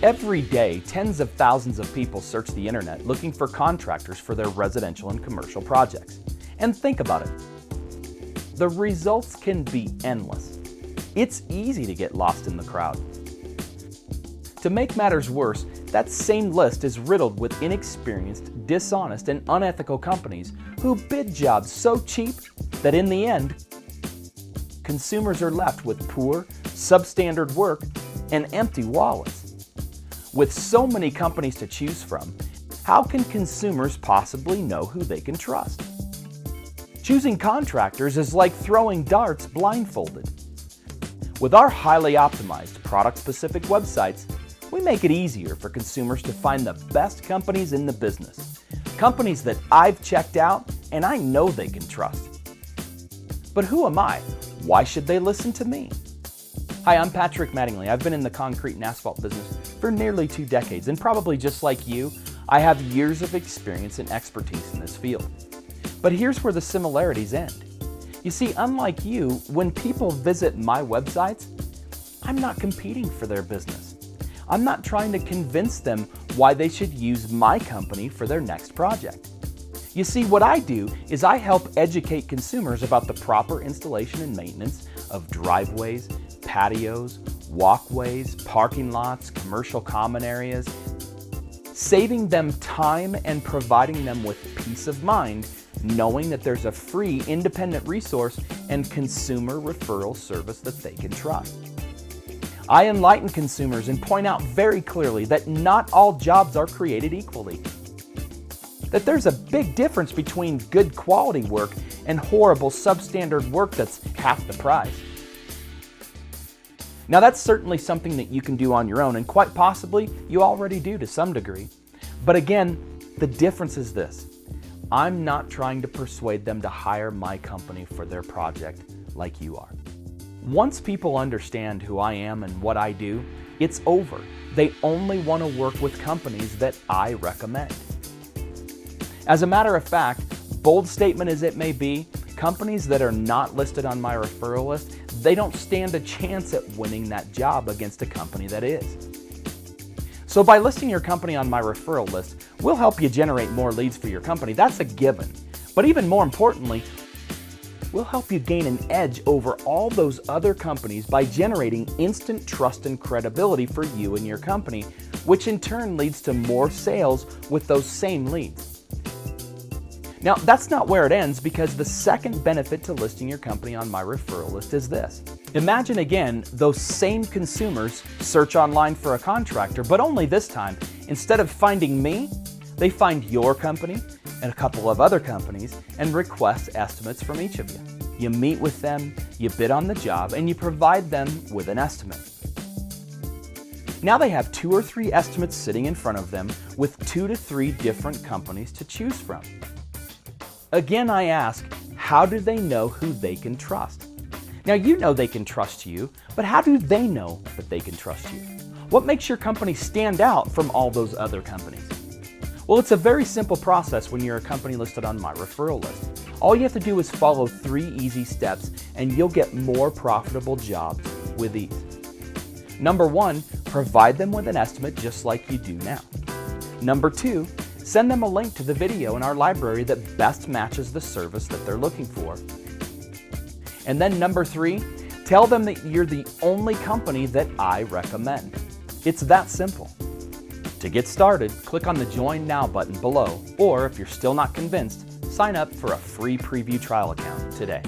Every day, tens of thousands of people search the internet looking for contractors for their residential and commercial projects. And think about it. The results can be endless. It's easy to get lost in the crowd. To make matters worse, that same list is riddled with inexperienced, dishonest, and unethical companies who bid jobs so cheap that in the end, consumers are left with poor, substandard work and empty wallets. With so many companies to choose from, how can consumers possibly know who they can trust? Choosing contractors is like throwing darts blindfolded. With our highly optimized, product-specific websites, we make it easier for consumers to find the best companies in the business. Companies that I've checked out and I know they can trust. But who am I? Why should they listen to me? Hi, I'm Patrick Mattingly. I've been in the concrete and asphalt business for nearly 2 decades, and probably just like you, I have years of experience and expertise in this field. But here's where the similarities end. You see, unlike you, when people visit my websites, I'm not competing for their business. I'm not trying to convince them why they should use my company for their next project. You see, what I do is I help educate consumers about the proper installation and maintenance of driveways, patios, walkways, parking lots, commercial common areas, saving them time and providing them with peace of mind, knowing that there's a free independent resource and consumer referral service that they can trust. I enlighten consumers and point out very clearly that not all jobs are created equally. That there's a big difference between good quality work and horrible substandard work that's half the price. Now that's certainly something that you can do on your own, and quite possibly you already do to some degree. But again, the difference is this. I'm not trying to persuade them to hire my company for their project like you are. Once people understand who I am and what I do, it's over. They only want to work with companies that I recommend. As a matter of fact, bold statement as it may be, companies that are not listed on my referral list, they don't stand a chance at winning that job against a company that is. So by listing your company on my referral list, we'll help you generate more leads for your company. That's a given. But even more importantly, we'll help you gain an edge over all those other companies by generating instant trust and credibility for you and your company, which in turn leads to more sales with those same leads. Now, that's not where it ends, because the second benefit to listing your company on my referral list is this. Imagine again, those same consumers search online for a contractor, but only this time, instead of finding me, they find your company and a couple of other companies and request estimates from each of you. You meet with them, you bid on the job, and you provide them with an estimate. Now they have 2 or 3 estimates sitting in front of them with 2 to 3 different companies to choose from. Again, I ask, how do they know who they can trust? Now you know they can trust you, but how do they know that they can trust you? What makes your company stand out from all those other companies? Well, it's a very simple process when you're a company listed on my referral list. All you have to do is follow 3 easy steps and you'll get more profitable jobs with ease. Number 1, provide them with an estimate just like you do now. Number 2, send them a link to the video in our library that best matches the service that they're looking for. And then number 3, tell them that you're the only company that I recommend. It's that simple. To get started, click on the Join Now button below, or if you're still not convinced, sign up for a free preview trial account today.